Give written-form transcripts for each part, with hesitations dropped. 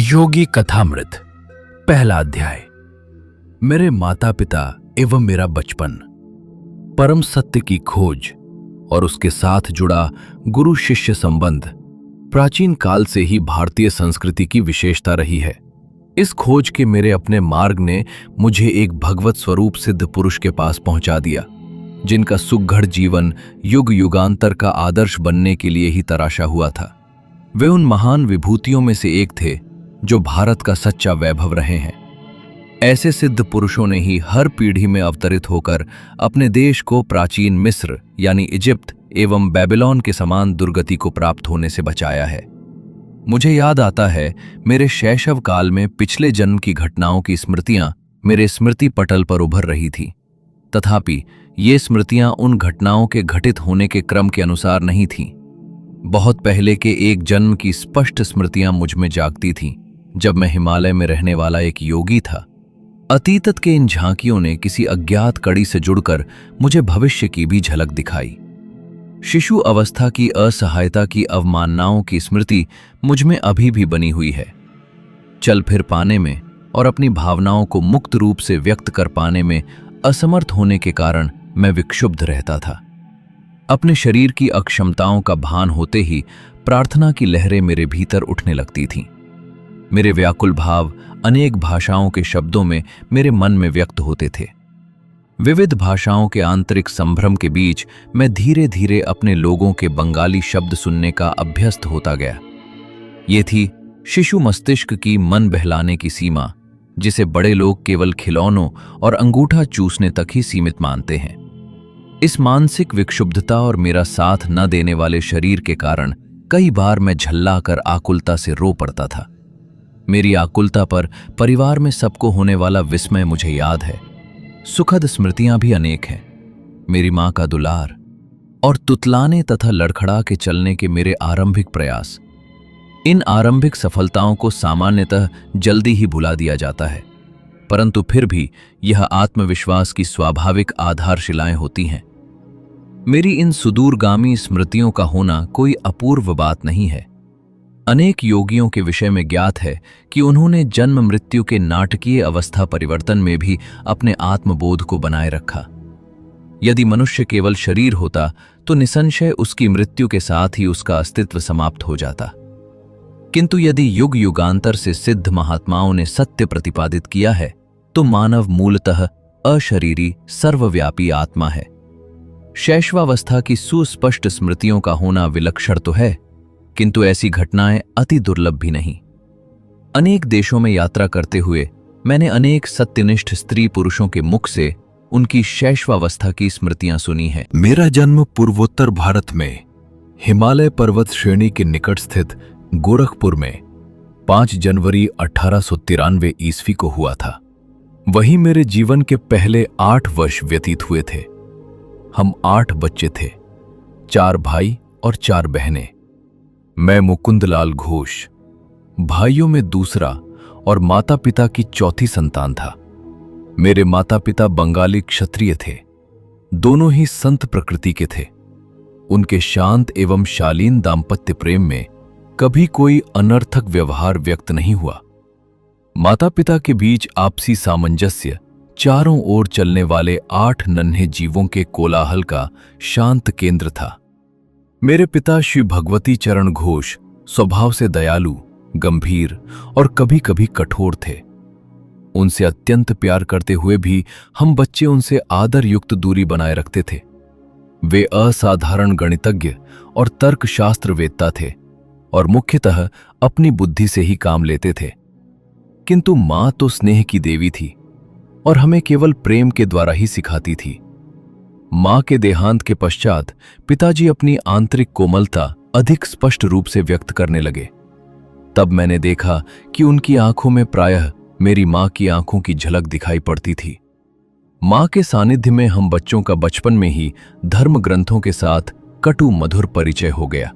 योगी कथामृत पहला अध्याय। मेरे माता पिता एवं मेरा बचपन, परम सत्य की खोज और उसके साथ जुड़ा गुरु शिष्य संबंध प्राचीन काल से ही भारतीय संस्कृति की विशेषता रही है। इस खोज के मेरे अपने मार्ग ने मुझे एक भगवत स्वरूप सिद्ध पुरुष के पास पहुंचा दिया, जिनका सुघड़ जीवन युग युगांतर का आदर्श बनने के लिए ही तराशा हुआ था। वे उन महान विभूतियों में से एक थे जो भारत का सच्चा वैभव रहे हैं। ऐसे सिद्ध पुरुषों ने ही हर पीढ़ी में अवतरित होकर अपने देश को प्राचीन मिस्र यानी इजिप्ट एवं बेबीलोन के समान दुर्गति को प्राप्त होने से बचाया है। मुझे याद आता है, मेरे शैशव काल में पिछले जन्म की घटनाओं की स्मृतियां मेरे स्मृति पटल पर उभर रही थी। तथापि ये स्मृतियां उन घटनाओं के घटित होने के क्रम के अनुसार नहीं थीं। बहुत पहले के एक जन्म की स्पष्ट स्मृतियां मुझ में जागती थीं, जब मैं हिमालय में रहने वाला एक योगी था। अतीत के इन झांकियों ने किसी अज्ञात कड़ी से जुड़कर मुझे भविष्य की भी झलक दिखाई। शिशु अवस्था की असहायता की अवमाननाओं की स्मृति मुझ में अभी भी बनी हुई है। चल फिर पाने में और अपनी भावनाओं को मुक्त रूप से व्यक्त कर पाने में असमर्थ होने के कारण मैं विक्षुब्ध रहता था। अपने शरीर की अक्षमताओं का भान होते ही प्रार्थना की लहरें मेरे भीतर उठने लगती थीं। मेरे व्याकुल भाव अनेक भाषाओं के शब्दों में मेरे मन में व्यक्त होते थे। विविध भाषाओं के आंतरिक संभ्रम के बीच मैं धीरे धीरे अपने लोगों के बंगाली शब्द सुनने का अभ्यस्त होता गया। ये थी शिशु मस्तिष्क की मन बहलाने की सीमा, जिसे बड़े लोग केवल खिलौनों और अंगूठा चूसने तक ही सीमित मानते हैं। इस मानसिक विक्षुब्धता और मेरा साथ न देने वाले शरीर के कारण कई बार मैं झल्लाकर आकुलता से रो पड़ता था। मेरी आकुलता पर परिवार में सबको होने वाला विस्मय मुझे याद है। सुखद स्मृतियां भी अनेक हैं। मेरी मां का दुलार और तुतलाने तथा लड़खड़ा के चलने के मेरे आरंभिक प्रयास। इन आरंभिक सफलताओं को सामान्यतः जल्दी ही भुला दिया जाता है, परंतु फिर भी यह आत्मविश्वास की स्वाभाविक आधारशिलाएं होती हैं। मेरी इन सुदूरगामी स्मृतियों का होना कोई अपूर्व बात नहीं है। अनेक योगियों के विषय में ज्ञात है कि उन्होंने जन्म मृत्यु के नाटकीय अवस्था परिवर्तन में भी अपने आत्मबोध को बनाए रखा। यदि मनुष्य केवल शरीर होता तो निसंशय उसकी मृत्यु के साथ ही उसका अस्तित्व समाप्त हो जाता। किंतु यदि युग युगांतर से सिद्ध महात्माओं ने सत्य प्रतिपादित किया है, तो मानव मूलतः अशरीरी सर्वव्यापी आत्मा है। शैशवावस्था की सुस्पष्ट स्मृतियों का होना विलक्षण तो है, किंतु ऐसी घटनाएं अति दुर्लभ भी नहीं। अनेक देशों में यात्रा करते हुए मैंने अनेक सत्यनिष्ठ स्त्री पुरुषों के मुख से उनकी शैशवावस्था की स्मृतियां सुनी है। मेरा जन्म पूर्वोत्तर भारत में हिमालय पर्वत श्रेणी के निकट स्थित गोरखपुर में 5 जनवरी 1893 ईस्वी को हुआ था। वहीं मेरे जीवन के पहले 8 वर्ष व्यतीत हुए थे। हम 8 बच्चे थे, 4 भाई और 4 बहनें। मैं मुकुंदलाल घोष, भाइयों में दूसरा और माता पिता की चौथी संतान था। मेरे माता पिता बंगाली क्षत्रिय थे। दोनों ही संत प्रकृति के थे। उनके शांत एवं शालीन दाम्पत्य प्रेम में कभी कोई अनर्थक व्यवहार व्यक्त नहीं हुआ। माता पिता के बीच आपसी सामंजस्य चारों ओर चलने वाले 8 नन्हे जीवों के कोलाहल का शांत केंद्र था। मेरे पिता श्री भगवती चरण घोष स्वभाव से दयालु, गंभीर और कभी कभी कठोर थे। उनसे अत्यंत प्यार करते हुए भी हम बच्चे उनसे आदर युक्त दूरी बनाए रखते थे। वे असाधारण गणितज्ञ और तर्कशास्त्र वेत्ता थे और मुख्यतः अपनी बुद्धि से ही काम लेते थे। किंतु मां तो स्नेह की देवी थी और हमें केवल प्रेम के द्वारा ही सिखाती थी। मां के देहांत के पश्चात पिताजी अपनी आंतरिक कोमलता अधिक स्पष्ट रूप से व्यक्त करने लगे। तब मैंने देखा कि उनकी आंखों में प्रायः मेरी मां की आंखों की झलक दिखाई पड़ती थी। मां के सानिध्य में हम बच्चों का बचपन में ही धर्म ग्रंथों के साथ कटु मधुर परिचय हो गया।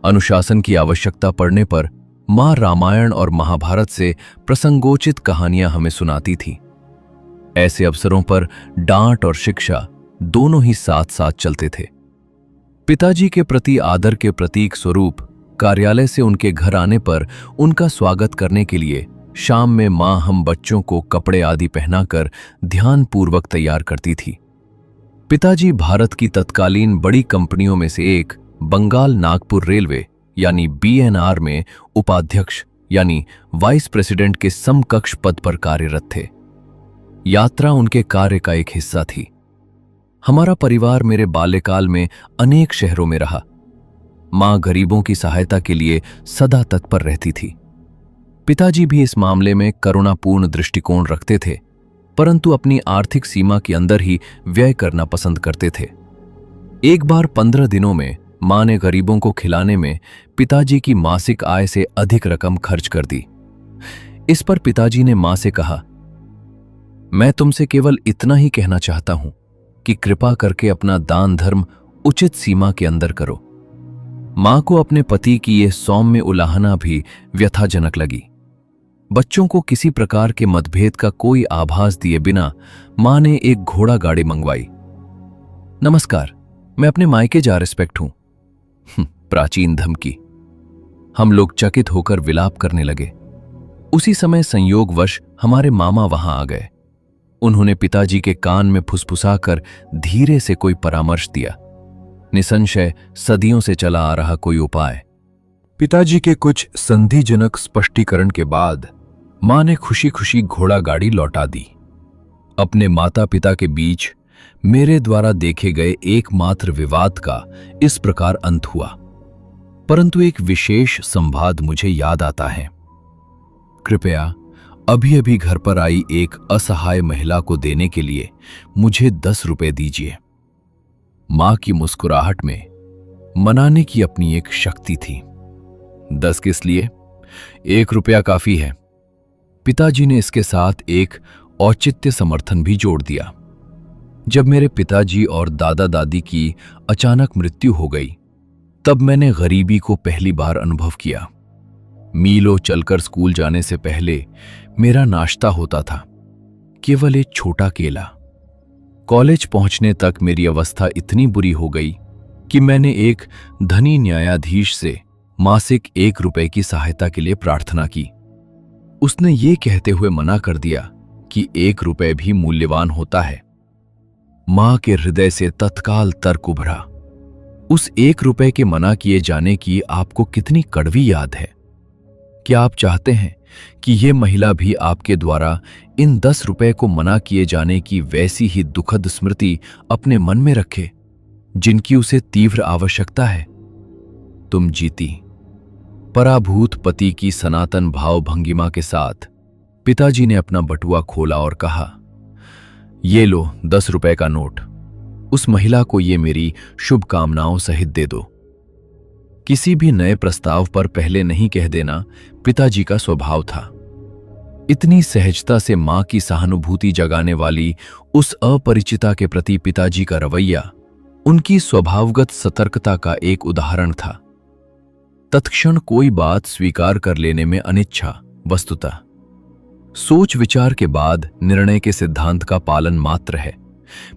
अनुशासन की आवश्यकता पड़ने पर मां रामायण और महाभारत से प्रसंगोचित कहानियां हमें सुनाती थी। ऐसे अवसरों पर डांट और शिक्षा दोनों ही साथ साथ चलते थे। पिताजी के प्रति आदर के प्रतीक स्वरूप कार्यालय से उनके घर आने पर उनका स्वागत करने के लिए शाम में मां हम बच्चों को कपड़े आदि पहनाकर ध्यानपूर्वक तैयार करती थी। पिताजी भारत की तत्कालीन बड़ी कंपनियों में से एक बंगाल नागपुर रेलवे यानी बीएनआर में उपाध्यक्ष यानी वाइस प्रेसिडेंट के समकक्ष पद पर कार्यरत थे। यात्रा उनके कार्य का एक हिस्सा थी। हमारा परिवार मेरे बाल्यकाल में अनेक शहरों में रहा। मां गरीबों की सहायता के लिए सदा तत्पर रहती थी। पिताजी भी इस मामले में करुणापूर्ण दृष्टिकोण रखते थे, परंतु अपनी आर्थिक सीमा के अंदर ही व्यय करना पसंद करते थे। एक बार 15 दिनों में मां ने गरीबों को खिलाने में पिताजी की मासिक आय से अधिक रकम खर्च कर दी। इस पर पिताजी ने मां से कहा, मैं तुमसे केवल इतना ही कहना चाहता हूं कि कृपा करके अपना दान धर्म उचित सीमा के अंदर करो। मां को अपने पति की यह सौम्य उलाहना भी व्यथाजनक लगी। बच्चों को किसी प्रकार के मतभेद का कोई आभास दिए बिना मां ने एक घोड़ा गाड़ी मंगवाई। नमस्कार, मैं अपने मायके जा रिस्पेक्ट हूं। प्राचीन धमकी। हम लोग चकित होकर विलाप करने लगे। उसी समय संयोगवश हमारे मामा वहां आ गए। उन्होंने पिताजी के कान में फुसफुसाकर धीरे से कोई परामर्श दिया। निसंशय सदियों से चला आ रहा कोई उपाय। पिताजी के कुछ संधिजनक स्पष्टीकरण के बाद मां ने खुशी खुशी घोड़ा गाड़ी लौटा दी। अपने माता पिता के बीच मेरे द्वारा देखे गए एकमात्र विवाद का इस प्रकार अंत हुआ। परंतु एक विशेष संवाद मुझे याद आता है। कृपया अभी अभी घर पर आई एक असहाय महिला को देने के लिए मुझे 10 रुपए दीजिए। मां की मुस्कुराहट में मनाने की अपनी एक शक्ति थी। 10 किस लिए? 1 रुपया काफी है। पिताजी ने इसके साथ एक औचित्य समर्थन भी जोड़ दिया। जब मेरे पिताजी और दादा दादी की अचानक मृत्यु हो गई, तब मैंने गरीबी को पहली बार अनुभव किया। मीलों चलकर स्कूल जाने से पहले मेरा नाश्ता होता था केवल एक छोटा केला। कॉलेज पहुंचने तक मेरी अवस्था इतनी बुरी हो गई कि मैंने एक धनी न्यायाधीश से मासिक 1 रुपए की सहायता के लिए प्रार्थना की। उसने ये कहते हुए मना कर दिया कि 1 रुपए भी मूल्यवान होता है। मां के हृदय से तत्काल तर्क उभरा। उस 1 रुपए के मना किए जाने की आपको कितनी कड़वी याद है? क्या आप चाहते हैं कि यह महिला भी आपके द्वारा इन 10 रुपए को मना किए जाने की वैसी ही दुखद स्मृति अपने मन में रखे जिनकी उसे तीव्र आवश्यकता है? तुम जीती। पराभूत पति की सनातन भाव भंगिमा के साथ पिताजी ने अपना बटुआ खोला और कहा, ये लो 10 रुपए का नोट। उस महिला को ये मेरी शुभकामनाओं सहित दे दो। किसी भी नए प्रस्ताव पर पहले नहीं कह देना पिताजी का स्वभाव था। इतनी सहजता से मां की सहानुभूति जगाने वाली उस अपरिचिता के प्रति पिताजी का रवैया उनकी स्वभावगत सतर्कता का एक उदाहरण था। तत्क्षण कोई बात स्वीकार कर लेने में अनिच्छा, वस्तुतः सोच विचार के बाद निर्णय के सिद्धांत का पालन मात्र है।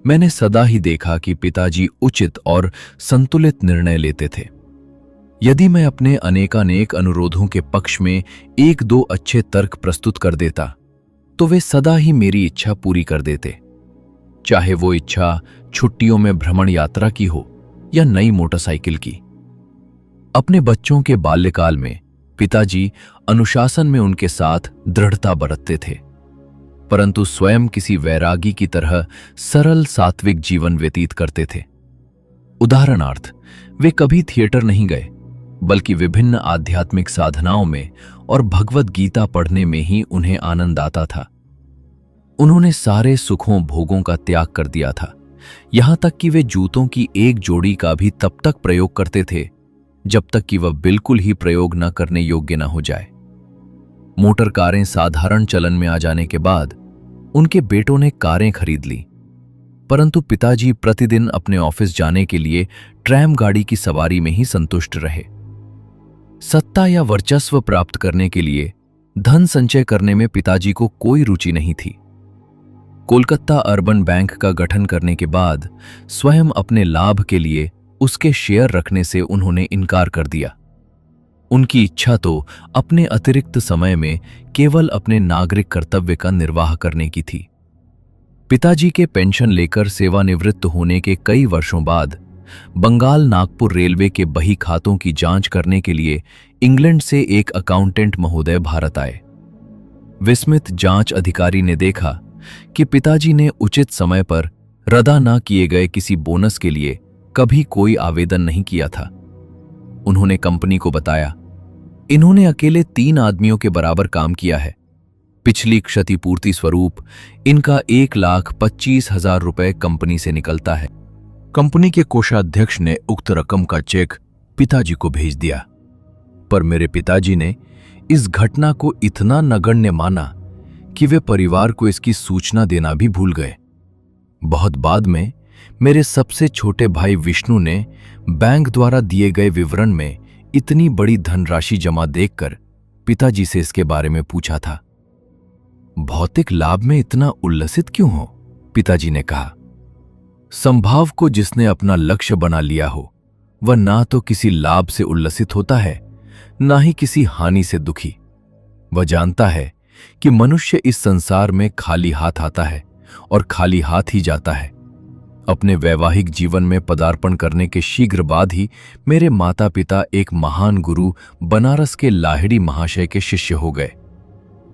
मैंने सदा ही देखा कि पिताजी उचित और संतुलित निर्णय लेते थे। यदि मैं अपने अनेकानेक अनुरोधों के पक्ष में 1-2 अच्छे तर्क प्रस्तुत कर देता, तो वे सदा ही मेरी इच्छा पूरी कर देते, चाहे वो इच्छा छुट्टियों में भ्रमण यात्रा की हो या नई मोटरसाइकिल की। अपने बच्चों के बाल्यकाल में पिताजी अनुशासन में उनके साथ दृढ़ता बरतते थे, परंतु स्वयं किसी वैरागी की तरह सरल सात्विक जीवन व्यतीत करते थे। उदाहरणार्थ, वे कभी थिएटर नहीं गए, बल्कि विभिन्न आध्यात्मिक साधनाओं में और भगवत गीता पढ़ने में ही उन्हें आनंद आता था। उन्होंने सारे सुखों भोगों का त्याग कर दिया था, यहां तक कि वे जूतों की एक जोड़ी का भी तब तक प्रयोग करते थे जब तक कि वह बिल्कुल ही प्रयोग न करने योग्य न हो जाए। मोटर कारें साधारण चलन में आ जाने के बाद उनके बेटों ने कारें खरीद ली, परंतु पिताजी प्रतिदिन अपने ऑफिस जाने के लिए ट्रैम गाड़ी की सवारी में ही संतुष्ट रहे। सत्ता या वर्चस्व प्राप्त करने के लिए धन संचय करने में पिताजी को कोई रुचि नहीं थी। कोलकाता अर्बन बैंक का गठन करने के बाद स्वयं अपने लाभ के लिए उसके शेयर रखने से उन्होंने इनकार कर दिया। उनकी इच्छा तो अपने अतिरिक्त समय में केवल अपने नागरिक कर्तव्य का निर्वाह करने की थी। पिताजी के पेंशन लेकर सेवानिवृत्त होने के कई वर्षों बाद बंगाल नागपुर रेलवे के बही खातों की जांच करने के लिए इंग्लैंड से एक अकाउंटेंट महोदय भारत आए। विस्मित जांच अधिकारी ने देखा कि पिताजी ने उचित समय पर रद्द न किए गए किसी बोनस के लिए कभी कोई आवेदन नहीं किया था। उन्होंने कंपनी को बताया, इन्होंने अकेले 3 आदमियों के बराबर काम किया है। पिछली क्षतिपूर्ति स्वरूप इनका 1,25,000 रुपए कंपनी से निकलता है। कंपनी के कोषाध्यक्ष ने उक्त रकम का चेक पिताजी को भेज दिया, पर मेरे पिताजी ने इस घटना को इतना नगण्य माना कि वे परिवार को इसकी सूचना देना भी भूल गए। बहुत बाद में मेरे सबसे छोटे भाई विष्णु ने बैंक द्वारा दिए गए विवरण में इतनी बड़ी धनराशि जमा देखकर पिताजी से इसके बारे में पूछा था। भौतिक लाभ में इतना उल्लसित क्यों हो? पिताजी ने कहा, संभाव को जिसने अपना लक्ष्य बना लिया हो वह ना तो किसी लाभ से उल्लसित होता है, ना ही किसी हानि से दुखी। वह जानता है कि मनुष्य इस संसार में खाली हाथ आता है और खाली हाथ ही जाता है। अपने वैवाहिक जीवन में पदार्पण करने के शीघ्र बाद ही मेरे माता पिता एक महान गुरु बनारस के लाहिड़ी महाशय के शिष्य हो गए।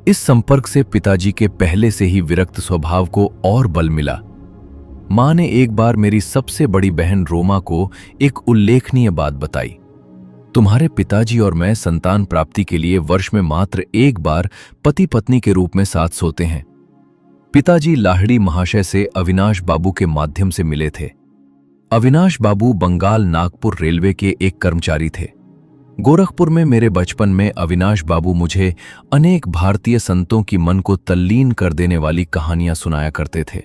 इस संपर्क से पिताजी के पहले से ही विरक्त स्वभाव को और बल मिला। मां ने एक बार मेरी सबसे बड़ी बहन रोमा को एक उल्लेखनीय बात बताई। तुम्हारे पिताजी और मैं संतान प्राप्ति के लिए वर्ष में मात्र एक बार पति पत्नी के रूप में साथ सोते हैं। पिताजी लाहिड़ी महाशय से अविनाश बाबू के माध्यम से मिले थे। अविनाश बाबू बंगाल नागपुर रेलवे के एक कर्मचारी थे। गोरखपुर में मेरे बचपन में अविनाश बाबू मुझे अनेक भारतीय संतों की मन को तल्लीन कर देने वाली कहानियां सुनाया करते थे।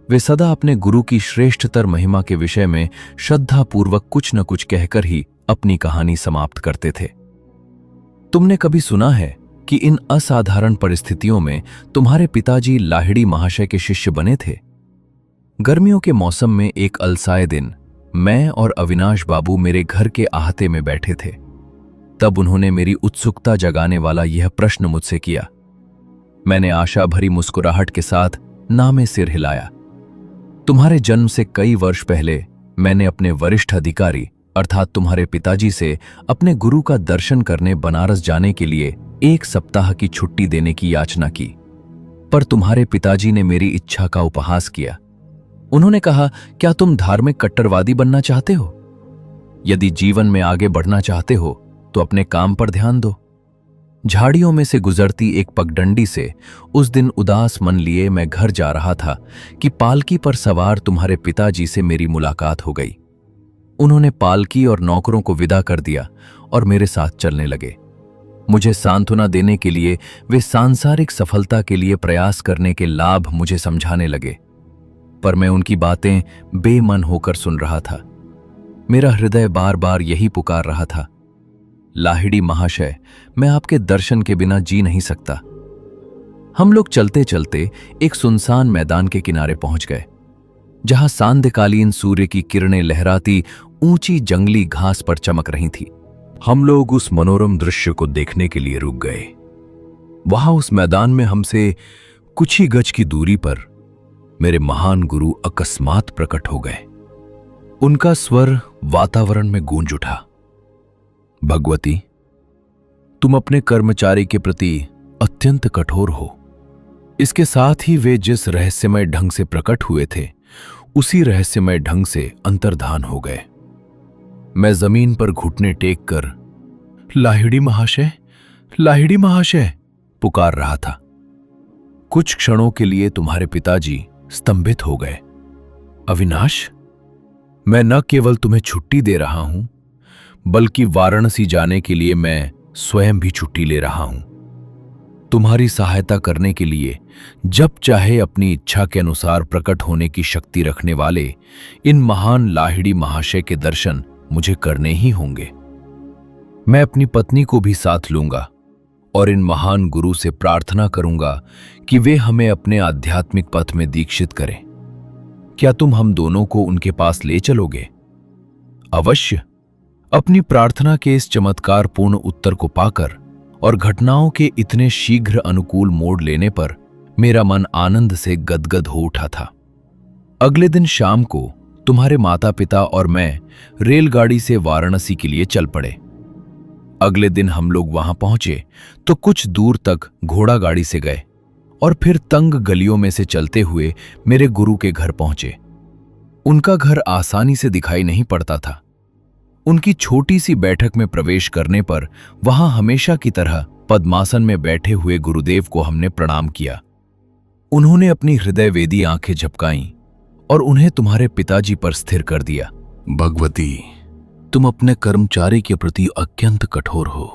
वे सदा अपने गुरु की श्रेष्ठतर महिमा के विषय में श्रद्धापूर्वक कुछ न कुछ कहकर ही अपनी कहानी समाप्त करते थे। तुमने कभी सुना है कि इन असाधारण परिस्थितियों में तुम्हारे पिताजी लाहिड़ी महाशय के शिष्य बने थे? गर्मियों के मौसम में एक अलसाए दिन मैं और अविनाश बाबू मेरे घर के आहते में बैठे थे। तब उन्होंने मेरी उत्सुकता जगाने वाला यह प्रश्न मुझसे किया। मैंने आशा भरी मुस्कुराहट के साथ नामे सिर हिलाया। तुम्हारे जन्म से कई वर्ष पहले मैंने अपने वरिष्ठ अधिकारी अर्थात तुम्हारे पिताजी से अपने गुरु का दर्शन करने बनारस जाने के लिए 1 सप्ताह की छुट्टी देने की याचना की, पर तुम्हारे पिताजी ने मेरी इच्छा का उपहास किया। उन्होंने कहा, क्या तुम धार्मिक कट्टरवादी बनना चाहते हो? यदि जीवन में आगे बढ़ना चाहते हो तो अपने काम पर ध्यान दो। झाड़ियों में से गुजरती एक पगडंडी से उस दिन उदास मन लिए मैं घर जा रहा था कि पालकी पर सवार तुम्हारे पिताजी से मेरी मुलाकात हो गई। उन्होंने पालकी और नौकरों को विदा कर दिया और मेरे साथ चलने लगे। मुझे सांत्वना देने के लिए वे सांसारिक सफलता के लिए प्रयास करने के लाभ मुझे समझाने लगे, पर मैं उनकी बातें बेमन होकर सुन रहा था। मेरा हृदय बार बार यही पुकार रहा था, लाहिड़ी महाशय, मैं आपके दर्शन के बिना जी नहीं सकता। हम लोग चलते चलते एक सुनसान मैदान के किनारे पहुंच गए, जहां सांध्यकालीन सूर्य की किरणें लहराती ऊंची जंगली घास पर चमक रही थी। हम लोग उस मनोरम दृश्य को देखने के लिए रुक गए। वहां उस मैदान में हमसे कुछ ही गज की दूरी पर मेरे महान गुरु अकस्मात प्रकट हो गए। उनका स्वर वातावरण में गूंज उठा, भगवती, तुम अपने कर्मचारी के प्रति अत्यंत कठोर हो। इसके साथ ही वे जिस रहस्यमय ढंग से प्रकट हुए थे उसी रहस्यमय ढंग से अंतर्धान हो गए। मैं जमीन पर घुटने टेक कर लाहिड़ी महाशय, लाहिड़ी महाशय पुकार रहा था। कुछ क्षणों के लिए तुम्हारे पिताजी स्तंभित हो गए। अविनाश, मैं न केवल तुम्हें छुट्टी दे रहा हूं, बल्कि वाराणसी जाने के लिए मैं स्वयं भी छुट्टी ले रहा हूं। तुम्हारी सहायता करने के लिए जब चाहे अपनी इच्छा के अनुसार प्रकट होने की शक्ति रखने वाले इन महान लाहिड़ी महाशय के दर्शन मुझे करने ही होंगे। मैं अपनी पत्नी को भी साथ लूंगा और इन महान गुरु से प्रार्थना करूंगा कि वे हमें अपने आध्यात्मिक पथ में दीक्षित करें। क्या तुम हम दोनों को उनके पास ले चलोगे? अवश्य, अपनी प्रार्थना के इस चमत्कारपूर्ण उत्तर को पाकर और घटनाओं के इतने शीघ्र अनुकूल मोड़ लेने पर मेरा मन आनंद से गदगद हो उठा था। अगले दिन शाम को तुम्हारे माता पिता और मैं रेलगाड़ी से वाराणसी के लिए चल पड़े। अगले दिन हम लोग वहां पहुंचे तो कुछ दूर तक घोड़ा गाड़ी से गए और फिर तंग गलियों में से चलते हुए मेरे गुरु के घर पहुंचे। उनका घर आसानी से दिखाई नहीं पड़ता था। उनकी छोटी सी बैठक में प्रवेश करने पर वहां हमेशा की तरह पद्मासन में बैठे हुए गुरुदेव को हमने प्रणाम किया। उन्होंने अपनी हृदय वेदी आंखें झपकाईं और उन्हें तुम्हारे पिताजी पर स्थिर कर दिया। भगवती, तुम अपने कर्मचारी के प्रति अत्यंत कठोर हो।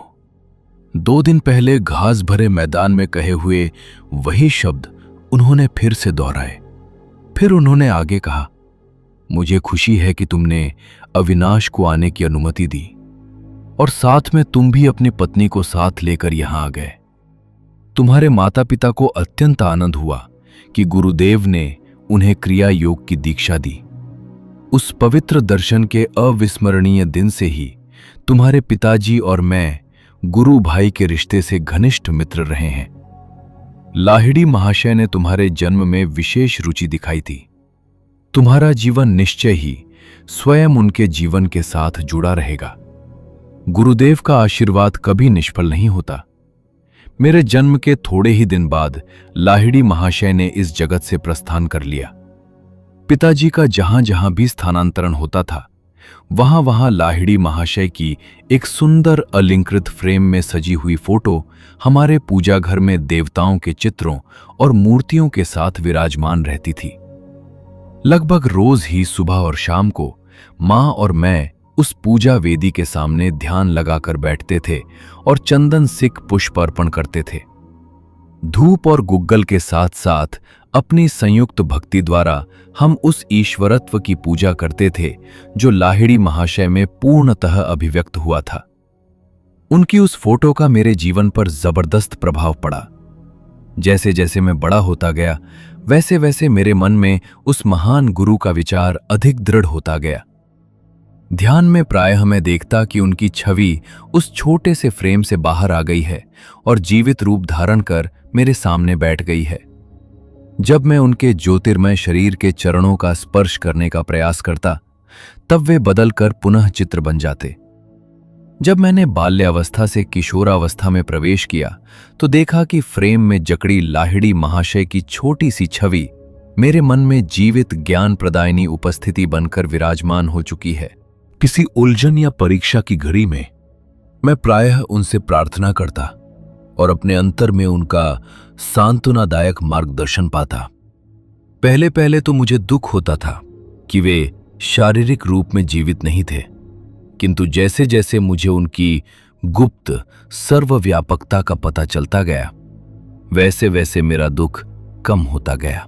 2 दिन पहले घास भरे मैदान में कहे हुए वही शब्द उन्होंने फिर से दोहराए। फिर उन्होंने आगे कहा, मुझे खुशी है कि तुमने अविनाश को आने की अनुमति दी और साथ में तुम भी अपनी पत्नी को साथ लेकर यहां आ गए। तुम्हारे माता पिता को अत्यंत आनंद हुआ कि गुरुदेव ने उन्हें क्रिया योग की दीक्षा दी। उस पवित्र दर्शन के अविस्मरणीय दिन से ही तुम्हारे पिताजी और मैं गुरु भाई के रिश्ते से घनिष्ठ मित्र रहे हैं। लाहिड़ी महाशय ने तुम्हारे जन्म में विशेष रुचि दिखाई थी। तुम्हारा जीवन निश्चय ही स्वयं उनके जीवन के साथ जुड़ा रहेगा। गुरुदेव का आशीर्वाद कभी निष्फल नहीं होता। मेरे जन्म के थोड़े ही दिन बाद लाहिड़ी महाशय ने इस जगत से प्रस्थान कर लिया। पिताजी का जहां जहां भी स्थानांतरण होता था वहां वहां लाहिड़ी महाशय की एक सुंदर अलंकृत फ्रेम में सजी हुई फोटो हमारे पूजा घर में देवताओं के चित्रों और मूर्तियों के साथ विराजमान रहती थी। लगभग रोज ही सुबह और शाम को मां और मैं उस पूजा वेदी के सामने ध्यान लगाकर बैठते थे और चंदन सिक पुष्प अर्पण करते थे। धूप और गुग्गल के साथ साथ अपनी संयुक्त भक्ति द्वारा हम उस ईश्वरत्व की पूजा करते थे जो लाहिड़ी महाशय में पूर्णतः अभिव्यक्त हुआ था। उनकी उस फोटो का मेरे जीवन पर जबरदस्त प्रभाव पड़ा। जैसे जैसे मैं बड़ा होता गया वैसे वैसे मेरे मन में उस महान गुरु का विचार अधिक दृढ़ होता गया। ध्यान में प्रायः मैं देखता कि उनकी छवि उस छोटे से फ्रेम से बाहर आ गई है और जीवित रूप धारण कर मेरे सामने बैठ गई है। जब मैं उनके ज्योतिर्मय शरीर के चरणों का स्पर्श करने का प्रयास करता तब वे बदलकर पुनः चित्र बन जाते। जब मैंने बाल्यावस्था से किशोरावस्था में प्रवेश किया तो देखा कि फ्रेम में जकड़ी लाहिड़ी महाशय की छोटी सी छवि मेरे मन में जीवित ज्ञान प्रदायिनी उपस्थिति बनकर विराजमान हो चुकी है। किसी उलझन या परीक्षा की घड़ी में मैं प्रायः उनसे प्रार्थना करता और अपने अंतर में उनका सांत्वनादायक मार्गदर्शन पाता। पहले पहले तो मुझे दुख होता था कि वे शारीरिक रूप में जीवित नहीं थे, किंतु जैसे जैसे मुझे उनकी गुप्त सर्वव्यापकता का पता चलता गया वैसे वैसे मेरा दुख कम होता गया।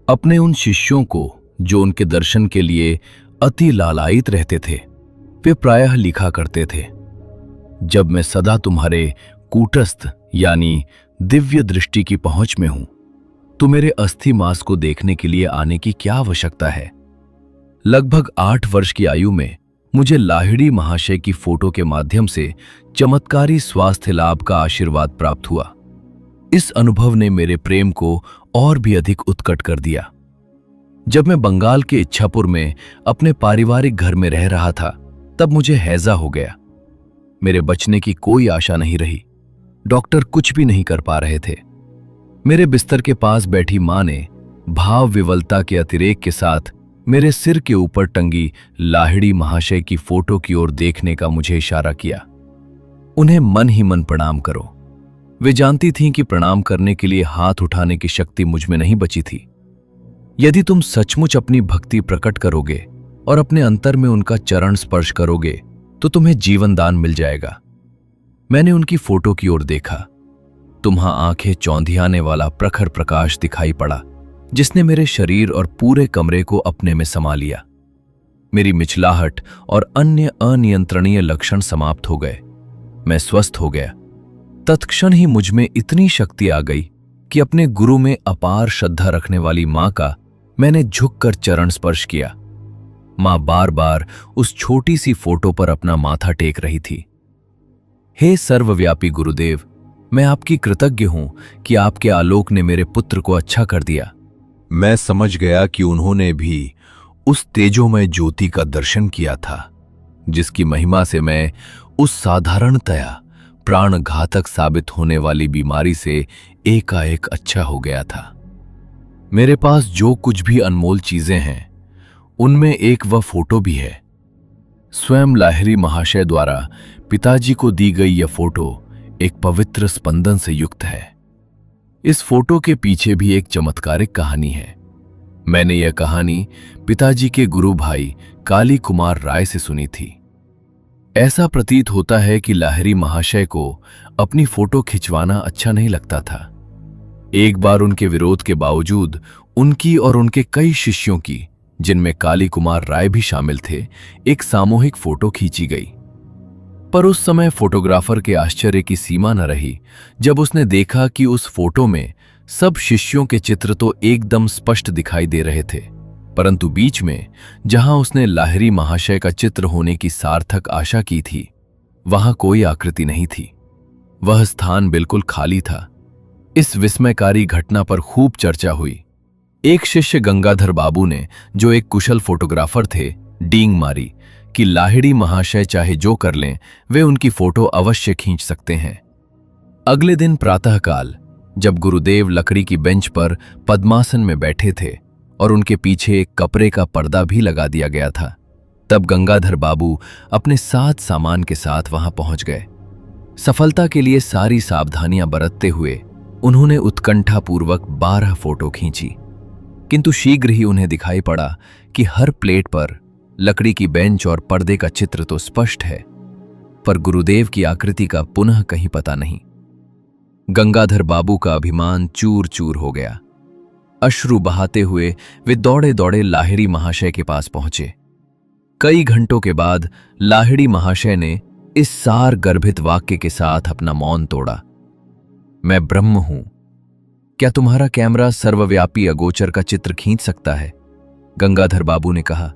अपने उन शिष्यों को जो उनके दर्शन के लिए अति लालायित रहते थे वे प्रायः लिखा करते थे, जब मैं सदा तुम्हारे कूटस्थ यानी दिव्य दृष्टि की पहुंच में हूं तो मेरे अस्थि मांस को देखने के लिए आने की क्या आवश्यकता है। लगभग 8 वर्ष की आयु में मुझे लाहिड़ी महाशय की फोटो के माध्यम से चमत्कारी स्वास्थ्य लाभ का आशीर्वाद प्राप्त हुआ। इस अनुभव ने मेरे प्रेम को और भी अधिक उत्कट कर दिया। जब मैं बंगाल के इच्छापुर में अपने पारिवारिक घर में रह रहा था तब मुझे हैजा हो गया। मेरे बचने की कोई आशा नहीं रही। डॉक्टर कुछ भी नहीं कर पा रहे थे। मेरे बिस्तर के पास बैठी मां ने भाव विवलता के अतिरेक के साथ मेरे सिर के ऊपर टंगी लाहिड़ी महाशय की फोटो की ओर देखने का मुझे इशारा किया। उन्हें मन ही मन प्रणाम करो। वे जानती थीं कि प्रणाम करने के लिए हाथ उठाने की शक्ति मुझ में नहीं बची थी। यदि तुम सचमुच अपनी भक्ति प्रकट करोगे और अपने अंतर में उनका चरण स्पर्श करोगे तो तुम्हें जीवन दान मिल जाएगा। मैंने उनकी फोटो की ओर देखा। तुम्हां आंखें चौंधियाने वाला प्रखर प्रकाश दिखाई पड़ा जिसने मेरे शरीर और पूरे कमरे को अपने में समा लिया। मेरी मिचलाहट और अन्य अनियंत्रणीय लक्षण समाप्त हो गए। मैं स्वस्थ हो गया। तत्क्षण ही मुझ में इतनी शक्ति आ गई कि अपने गुरु में अपार श्रद्धा रखने वाली मां का मैंने झुककर चरण स्पर्श किया। मां बार बार उस छोटी सी फोटो पर अपना माथा टेक रही थी। हे सर्वव्यापी गुरुदेव, मैं आपकी कृतज्ञ हूं कि आपके आलोक ने मेरे पुत्र को अच्छा कर दिया। मैं समझ गया कि उन्होंने भी उस तेजोमय ज्योति का दर्शन किया था, जिसकी महिमा से मैं उस साधारणतया प्राणघातक साबित होने वाली बीमारी से एकाएक अच्छा हो गया था। मेरे पास जो कुछ भी अनमोल चीजें हैं, उनमें एक वह फोटो भी है। स्वयं लाहिरी महाशय द्वारा पिताजी को दी गई यह फोटो एक पवित्र स्पंदन से युक्त है। इस फोटो के पीछे भी एक चमत्कारिक कहानी है। मैंने यह कहानी पिताजी के गुरु भाई काली कुमार राय से सुनी थी। ऐसा प्रतीत होता है कि लाहिरी महाशय को अपनी फोटो खिंचवाना अच्छा नहीं लगता था। एक बार उनके विरोध के बावजूद उनकी और उनके कई शिष्यों की, जिनमें काली कुमार राय भी शामिल थे, एक सामूहिक फोटो खींची गई। पर उस समय फोटोग्राफर के आश्चर्य की सीमा न रही जब उसने देखा कि उस फोटो में सब शिष्यों के चित्र तो एकदम स्पष्ट दिखाई दे रहे थे, परंतु बीच में जहां उसने लाहिरी महाशय का चित्र होने की सार्थक आशा की थी, वहां कोई आकृति नहीं थी। वह स्थान बिल्कुल खाली था। इस विस्मयकारी घटना पर खूब चर्चा हुई। एक शिष्य गंगाधर बाबू ने, जो एक कुशल फोटोग्राफर थे, डींग मारी कि लाहिड़ी महाशय चाहे जो कर लें, वे उनकी फोटो अवश्य खींच सकते हैं। अगले दिन प्रातःकाल जब गुरुदेव लकड़ी की बेंच पर पद्मासन में बैठे थे और उनके पीछे एक कपड़े का पर्दा भी लगा दिया गया था, तब गंगाधर बाबू अपने साथ सामान के साथ वहां पहुंच गए। सफलता के लिए सारी सावधानियां बरतते हुए उन्होंने उत्कंठापूर्वक 12 फोटो खींची, किंतु शीघ्र ही उन्हें दिखाई पड़ा कि हर प्लेट पर लकड़ी की बेंच और पर्दे का चित्र तो स्पष्ट है, पर गुरुदेव की आकृति का पुनः कहीं पता नहीं। गंगाधर बाबू का अभिमान चूर चूर हो गया। अश्रु बहाते हुए वे दौड़े दौड़े लाहिड़ी महाशय के पास पहुंचे। कई घंटों के बाद लाहिड़ी महाशय ने इस सार गर्भित वाक्य के साथ अपना मौन तोड़ा। मैं ब्रह्म हूं। क्या तुम्हारा कैमरा सर्वव्यापी अगोचर का चित्र खींच सकता है? गंगाधर बाबू ने कहा।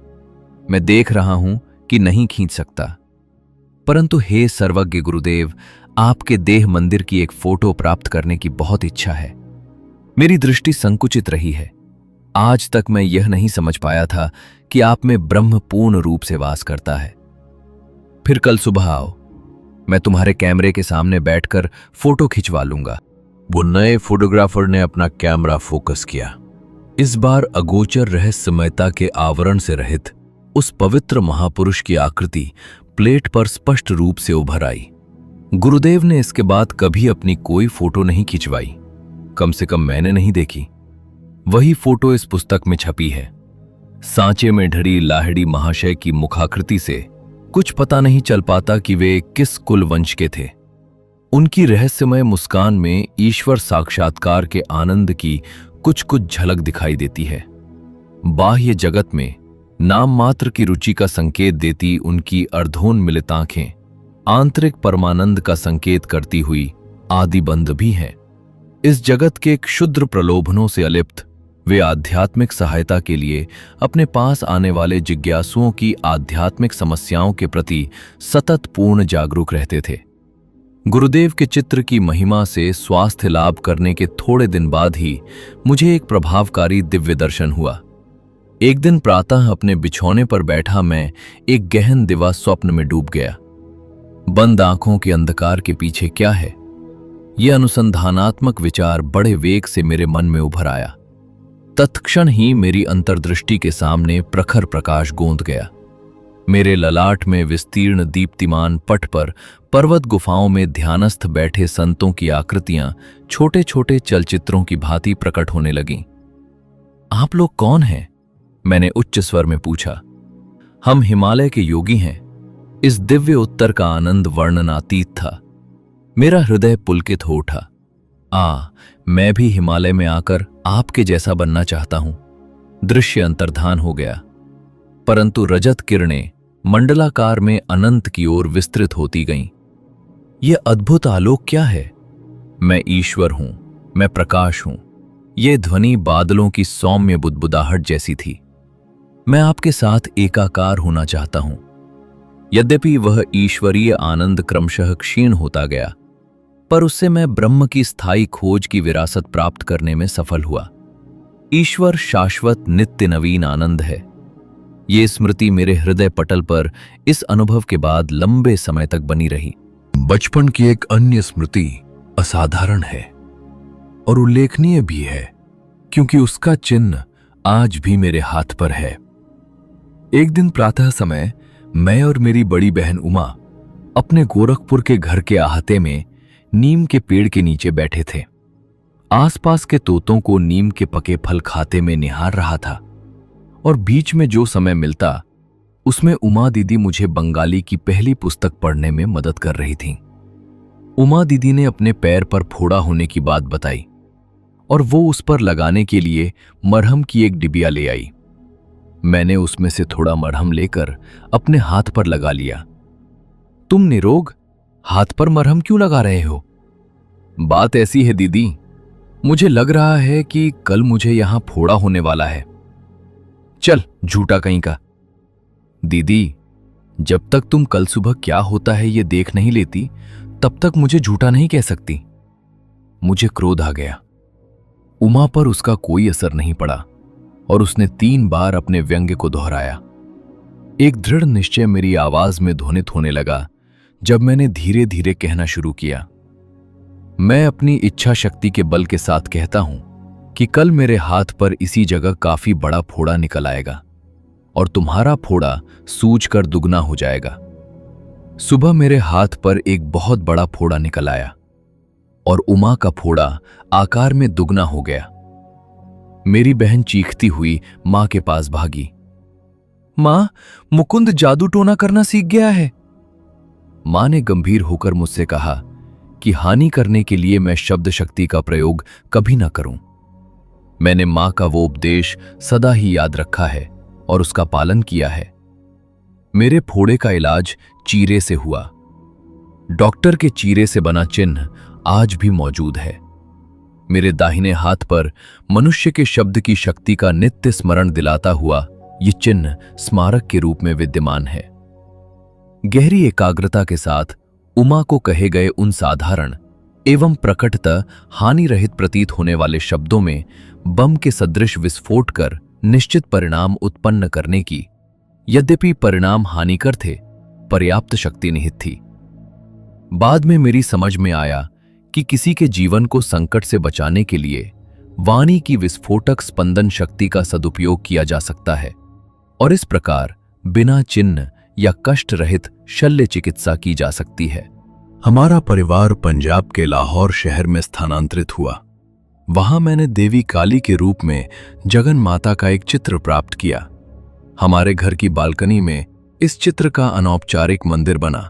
मैं देख रहा हूं कि नहीं खींच सकता, परंतु हे सर्वज्ञ गुरुदेव, आपके देह मंदिर की एक फोटो प्राप्त करने की बहुत इच्छा है। मेरी दृष्टि संकुचित रही है। आज तक मैं यह नहीं समझ पाया था कि आप में ब्रह्म पूर्ण रूप से वास करता है। फिर कल सुबह आओ, मैं तुम्हारे कैमरे के सामने बैठकर फोटो खिंचवा लूंगा। वो नए फोटोग्राफर ने अपना कैमरा फोकस किया। इस बार अगोचर रहस्यमयता के आवरण से रहित उस पवित्र महापुरुष की आकृति प्लेट पर स्पष्ट रूप से उभर आई। गुरुदेव ने इसके बाद कभी अपनी कोई फोटो नहीं खिंचवाई, कम से कम मैंने नहीं देखी। वही फोटो इस पुस्तक में छपी है। सांचे में ढरी लाहिड़ी महाशय की मुखाकृति से कुछ पता नहीं चल पाता कि वे किस कुल वंश के थे। उनकी रहस्यमय मुस्कान में ईश्वर साक्षात्कार के आनंद की कुछ कुछ झलक दिखाई देती है। बाह्य जगत में नाम मात्र की रुचि का संकेत देती उनकी अर्धोन्मिलित आंखें आंतरिक परमानंद का संकेत करती हुई आदिबंध भी हैं। इस जगत के क्षुद्र प्रलोभनों से अलिप्त वे आध्यात्मिक सहायता के लिए अपने पास आने वाले जिज्ञासुओं की आध्यात्मिक समस्याओं के प्रति सतत पूर्ण जागरूक रहते थे। गुरुदेव के चित्र की महिमा से स्वास्थ्य लाभ करने के थोड़े दिन बाद ही मुझे एक प्रभावकारी दिव्य दर्शन हुआ। एक दिन प्रातः अपने बिछौने पर बैठा मैं एक गहन दिवा स्वप्न में डूब गया। बंद आंखों के अंधकार के पीछे क्या है, यह अनुसंधानात्मक विचार बड़े वेग से मेरे मन में उभर आया। तत्क्षण ही मेरी अंतर्दृष्टि के सामने प्रखर प्रकाश गूंज गया। मेरे ललाट में विस्तीर्ण दीप्तिमान पट पर पर्वत गुफाओं में ध्यानस्थ बैठे संतों की आकृतियां छोटे छोटे चलचित्रों की भांति प्रकट होने लगीं। आप लोग कौन हैं? मैंने उच्च स्वर में पूछा। हम हिमालय के योगी हैं। इस दिव्य उत्तर का आनंद वर्णनातीत था। मेरा हृदय पुलकित हो उठा। मैं भी हिमालय में आकर आपके जैसा बनना चाहता हूं। दृश्य अंतर्धान हो गया, परंतु रजत किरणें मंडलाकार में अनंत की ओर विस्तृत होती गईं। यह अद्भुत आलोक क्या है? मैं ईश्वर हूं, मैं प्रकाश हूं। यह ध्वनि बादलों की सौम्य बुदबुदाहट जैसी थी। मैं आपके साथ एकाकार होना चाहता हूं। यद्यपि वह ईश्वरीय आनंद क्रमशः क्षीण होता गया, पर उससे मैं ब्रह्म की स्थायी खोज की विरासत प्राप्त करने में सफल हुआ। ईश्वर शाश्वत नित्य नवीन आनंद है। ये स्मृति मेरे हृदय पटल पर इस अनुभव के बाद लंबे समय तक बनी रही। बचपन की एक अन्य स्मृति असाधारण है और उल्लेखनीय भी है, क्योंकि उसका चिन्ह आज भी मेरे हाथ पर है। एक दिन प्रातः समय मैं और मेरी बड़ी बहन उमा अपने गोरखपुर के घर के अहाते में नीम के पेड़ के नीचे बैठे थे। आसपास के तोतों को नीम के पके फल खाते में निहार रहा था और बीच में जो समय मिलता उसमें उमा दीदी मुझे बंगाली की पहली पुस्तक पढ़ने में मदद कर रही थीं। उमा दीदी ने अपने पैर पर फोड़ा होने की बात बताई और वो उस पर लगाने के लिए मरहम की एक डिबिया ले आई। मैंने उसमें से थोड़ा मरहम लेकर अपने हाथ पर लगा लिया। तुम निरोग हाथ पर मरहम क्यों लगा रहे हो? बात ऐसी है दीदी, मुझे लग रहा है कि कल मुझे यहां फोड़ा होने वाला है। चल झूठा कहीं का। दीदी, जब तक तुम कल सुबह क्या होता है ये देख नहीं लेती तब तक मुझे झूठा नहीं कह सकती। मुझे क्रोध आ गया। उमा पर उसका कोई असर नहीं पड़ा और उसने 3 बार अपने व्यंग्य को दोहराया। एक दृढ़ निश्चय मेरी आवाज में ध्वनित होने लगा जब मैंने धीरे धीरे कहना शुरू किया। मैं अपनी इच्छा शक्ति के बल के साथ कहता हूं कि कल मेरे हाथ पर इसी जगह काफी बड़ा फोड़ा निकल आएगा और तुम्हारा फोड़ा सूज कर दुगना हो जाएगा। सुबह मेरे हाथ पर एक बहुत बड़ा फोड़ा निकल आया और उमा का फोड़ा आकार में दुगना हो गया। मेरी बहन चीखती हुई मां के पास भागी। मां, मुकुंद जादू टोना करना सीख गया है। मां ने गंभीर होकर मुझसे कहा कि हानि करने के लिए मैं शब्द शक्ति का प्रयोग कभी ना करूं। मैंने मां का वो उपदेश सदा ही याद रखा है और उसका पालन किया है। मेरे फोड़े का इलाज चीरे से हुआ। डॉक्टर के चीरे से बना चिन्ह आज भी मौजूद है। मेरे दाहिने हाथ पर मनुष्य के शब्द की शक्ति का नित्य स्मरण दिलाता हुआ ये चिन्ह स्मारक के रूप में विद्यमान है। गहरी एकाग्रता के साथ उमा को कहे गए उन साधारण एवं प्रकटतः हानि रहित प्रतीत होने वाले शब्दों में बम के सदृश विस्फोट कर निश्चित परिणाम उत्पन्न करने की, यद्यपि परिणाम हानिकर थे, पर्याप्त शक्ति निहित थी। बाद में मेरी समझ में आया कि किसी के जीवन को संकट से बचाने के लिए वाणी की विस्फोटक स्पंदन शक्ति का सदुपयोग किया जा सकता है और इस प्रकार बिना चिन्ह या कष्ट रहित शल्य चिकित्सा की जा सकती है। हमारा परिवार पंजाब के लाहौर शहर में स्थानांतरित हुआ। वहां मैंने देवी काली के रूप में जगन माता का एक चित्र प्राप्त किया। हमारे घर की बालकनी में इस चित्र का अनौपचारिक मंदिर बना।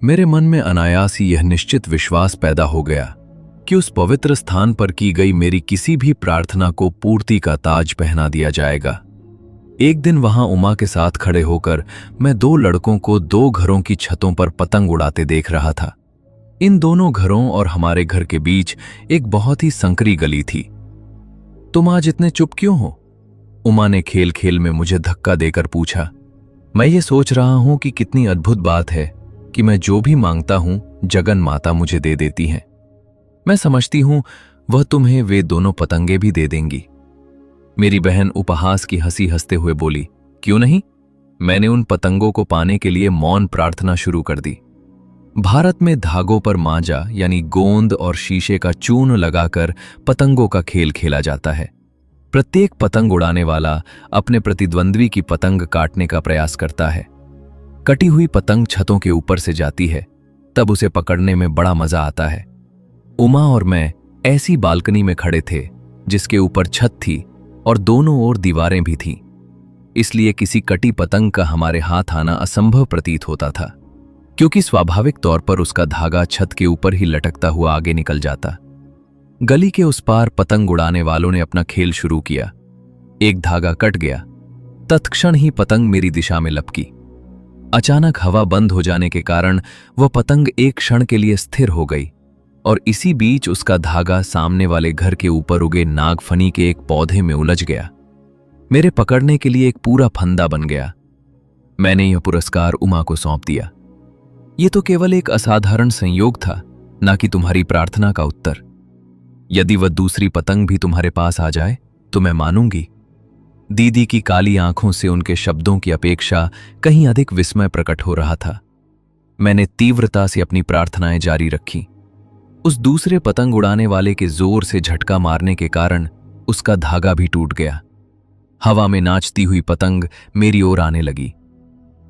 मेरे मन में अनायास ही यह निश्चित विश्वास पैदा हो गया कि उस पवित्र स्थान पर की गई मेरी किसी भी प्रार्थना को पूर्ति का ताज पहना दिया जाएगा। एक दिन वहां उमा के साथ खड़े होकर मैं 2 लड़कों को 2 घरों की छतों पर पतंग उड़ाते देख रहा था। इन दोनों घरों और हमारे घर के बीच एक बहुत ही संकरी गली थी। तुम आज इतने चुप क्यों हो? उमा ने खेल खेल में मुझे धक्का देकर पूछा। मैं ये सोच रहा हूं कि कितनी अद्भुत बात है कि मैं जो भी मांगता हूं जगन माता मुझे दे देती हैं। मैं समझती हूं वह तुम्हें वे दोनों पतंगे भी दे देंगी। मेरी बहन उपहास की हंसी हंसते हुए बोली, क्यों नहीं? मैंने उन पतंगों को पाने के लिए मौन प्रार्थना शुरू कर दी। भारत में धागों पर मांजा यानी गोंद और शीशे का चूर्ण लगाकर पतंगों का खेल खेला जाता है। प्रत्येक पतंग उड़ाने वाला अपने प्रतिद्वंद्वी की पतंग काटने का प्रयास करता है। कटी हुई पतंग छतों के ऊपर से जाती है, तब उसे पकड़ने में बड़ा मजा आता है। उमा और मैं ऐसी बालकनी में खड़े थे जिसके ऊपर छत थी और दोनों ओर दीवारें भी थीं। इसलिए किसी कटी पतंग का हमारे हाथ आना असंभव प्रतीत होता था, क्योंकि स्वाभाविक तौर पर उसका धागा छत के ऊपर ही लटकता हुआ आगे निकल जाता। गली के उस पार पतंग उड़ाने वालों ने अपना खेल शुरू किया। एक धागा कट गया, तत्क्षण ही पतंग मेरी दिशा में लपकी। अचानक हवा बंद हो जाने के कारण वह पतंग एक क्षण के लिए स्थिर हो गई और इसी बीच उसका धागा सामने वाले घर के ऊपर उगे नागफनी के एक पौधे में उलझ गया। मेरे पकड़ने के लिए एक पूरा फंदा बन गया। मैंने यह पुरस्कार उमा को सौंप दिया। यह तो केवल एक असाधारण संयोग था, ना कि तुम्हारी प्रार्थना का उत्तर। यदि वह दूसरी पतंग भी तुम्हारे पास आ जाए तो मैं मानूंगी। दीदी की काली आंखों से उनके शब्दों की अपेक्षा कहीं अधिक विस्मय प्रकट हो रहा था। मैंने तीव्रता से अपनी प्रार्थनाएं जारी रखी। उस दूसरे पतंग उड़ाने वाले के जोर से झटका मारने के कारण उसका धागा भी टूट गया। हवा में नाचती हुई पतंग मेरी ओर आने लगी।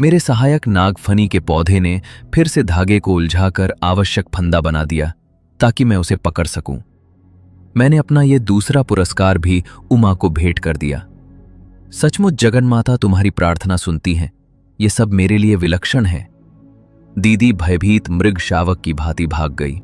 मेरे सहायक नागफनी के पौधे ने फिर से धागे को उलझाकर आवश्यक फंदा बना दिया ताकि मैं उसे पकड़ सकूं। मैंने अपना यह दूसरा पुरस्कार भी उमा को भेंट कर दिया। सचमुच जगन्माता तुम्हारी प्रार्थना सुनती हैं। ये सब मेरे लिए विलक्षण है। दीदी भयभीत मृग शावक की भांति भाग गई।